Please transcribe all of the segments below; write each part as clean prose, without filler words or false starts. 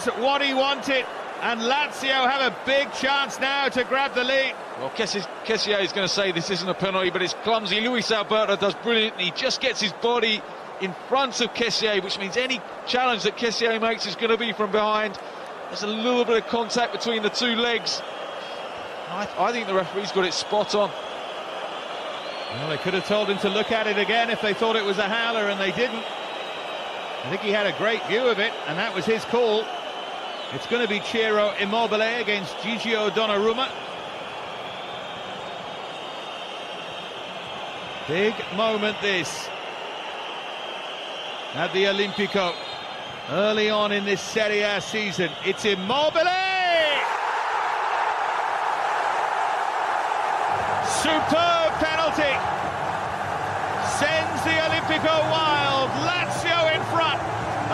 has what he wanted, and Lazio have a big chance now to grab the lead. Well, Kessié is going to say this isn't a penalty, but it's clumsy. Luis Alberto does brilliantly. He just gets his body in front of Kessié, which means any challenge that Kessié makes is going to be from behind. There's a little bit of contact between the two legs. I think the referee's got it spot on. Well, they could have told him to look at it again if they thought it was a howler, and they didn't. I think he had a great view of it, and that was his call. It's going to be Ciro Immobile against Gigio Donnarumma. Big moment this at the Olimpico early on in this Serie A season. It's Immobile! Superb penalty! Sends the Olimpico wild. Lazio in front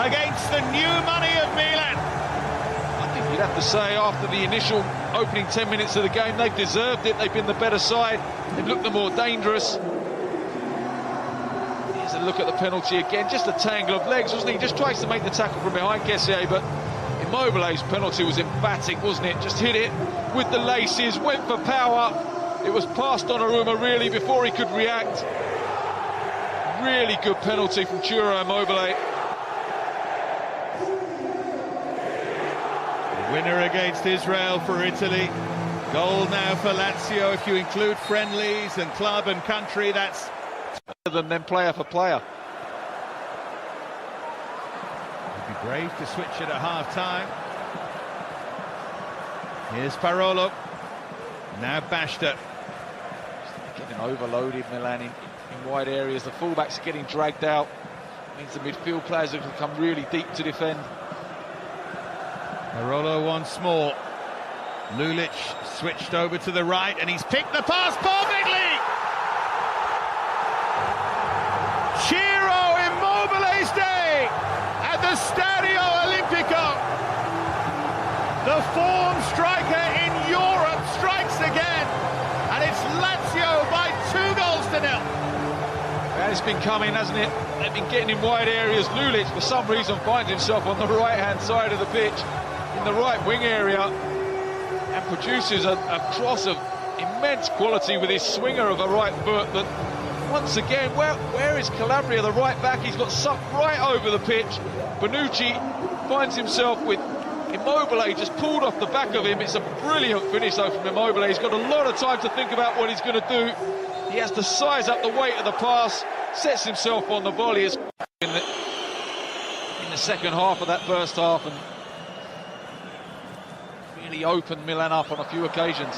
against the new money of Milan. I think you'd have to say after the initial opening 10 minutes of the game, they've deserved it. They've been the better side. They've looked the more dangerous. Here's a look at the penalty again. Just a tangle of legs, wasn't he? Just tries to make the tackle from behind Kessié, but Immobile's penalty was emphatic, wasn't it? Just hit it with the laces, went for power. It was past Donnarumma really before he could react. Really good penalty from Ciro Immobile. Winner against Israel for Italy. Goal now for Lazio. If you include friendlies and club and country, that's better than them player for player. It'd be brave to switch it at half-time. Here's Parolo. Now Bashta. Getting overloaded, Milan in wide areas. The fullbacks are getting dragged out. Means the midfield players have become really deep to defend. Parolo once more. Lulic switched over to the right, and he's picked the pass perfectly! Ciro Immobile's day at the Stadio Olimpico. The form striker in Europe strikes again, and it's Lazio by 2-0. And it's been coming, hasn't it? They've been getting in wide areas. Lulic, for some reason, finds himself on the right-hand side of the pitch, in the right wing area, and produces a cross of immense quality with his swinger of a right foot. But once again, where is Calabria, the right back? He's got sucked right over the pitch. Bonucci finds himself with Immobile just pulled off the back of him. It's a brilliant finish though from Immobile. He's got a lot of time to think about what he's going to do. He has to size up the weight of the pass, sets himself on the volley in the second half of that first half, and really opened Milan up on a few occasions.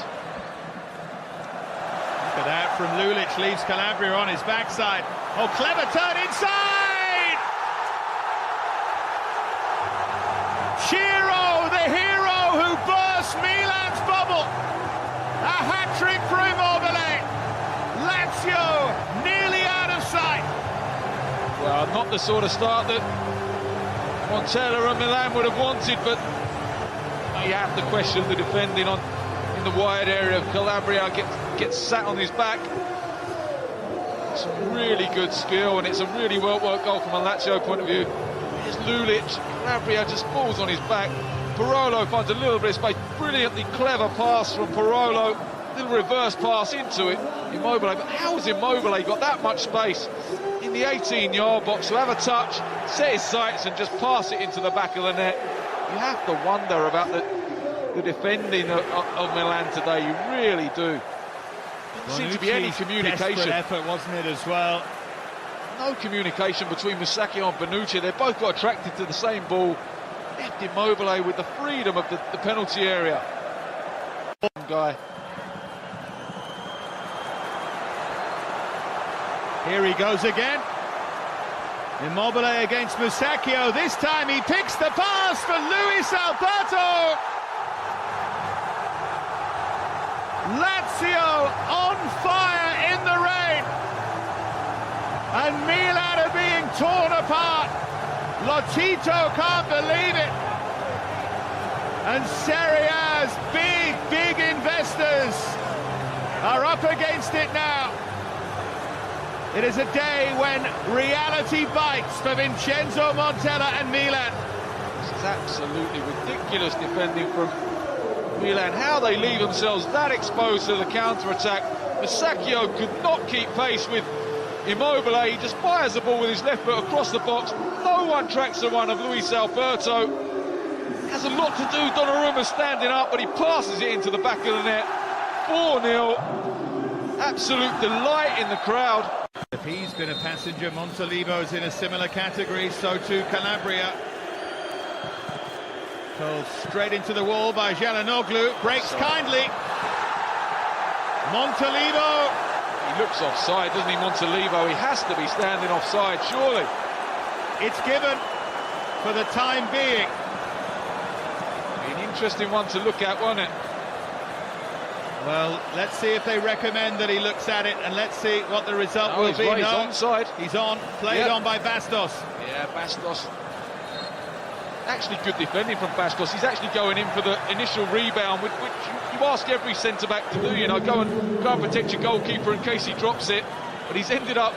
Look at that from Lulic, leaves Calabria on his backside. Oh, clever turn inside! Ciro, the hero who burst Milan's bubble. A hat-trick for Immobile. Lazio nearly out of sight. Well, not the sort of start that Montella and Milan would have wanted, but you have to question the defending in the wide area of Calabria. Gets sat on his back. It's really good skill, and it's a really well-worked goal from a Lazio point of view. Here's Lulic. Calabria just falls on his back. Parolo finds a little bit of space. Brilliantly clever pass from Parolo. Little reverse pass into it. Immobile, but how has Immobile got that much space in the 18-yard box to have a touch, set his sights and just pass it into the back of the net? You have to wonder about the defending of Milan today. You really do. Didn't seem to be any communication. Desperate effort, wasn't it, as well? No communication between Musacchio and Bonucci. They both got attracted to the same ball. Left Immobile with the freedom of the penalty area. Guy. Here he goes again. Immobile against Musacchio. This time he picks the pass for Luis Alberto. Lazio on fire in the rain. And Milan are being torn apart. Lotito can't believe it. And Serie A's big investors are up against it now. It is a day when reality bites for Vincenzo Montella and Milan. It's absolutely ridiculous defending from Milan. How they leave themselves that exposed to the counter-attack. Masaccio could not keep pace with Immobile. He just fires the ball with his left foot across the box. No one tracks the run of Luis Alberto. Has a lot to do, Donnarumma standing up, but he passes it into the back of the net. 4-0. Absolute delight in the crowd. If he's been a passenger, Montolivo's in a similar category, so too Calabria. Pulled straight into the wall by Çalhanoğlu, breaks kindly. Montolivo. He looks offside, doesn't he, Montolivo? He has to be standing offside, surely. It's given for the time being. An interesting one to look at, wasn't it? Well, let's see if they recommend that he looks at it, and let's see what the result will be. Right, he's onside. He's on, played on by Bastos. Yeah, Bastos. Actually good defending from Bastos. He's actually going in for the initial rebound, which you ask every centre-back to do, you know, go and protect your goalkeeper in case he drops it. But he's ended up,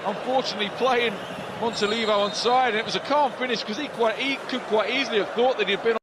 unfortunately, playing Montolivo onside, and it was a calm finish because he could quite easily have thought that he'd been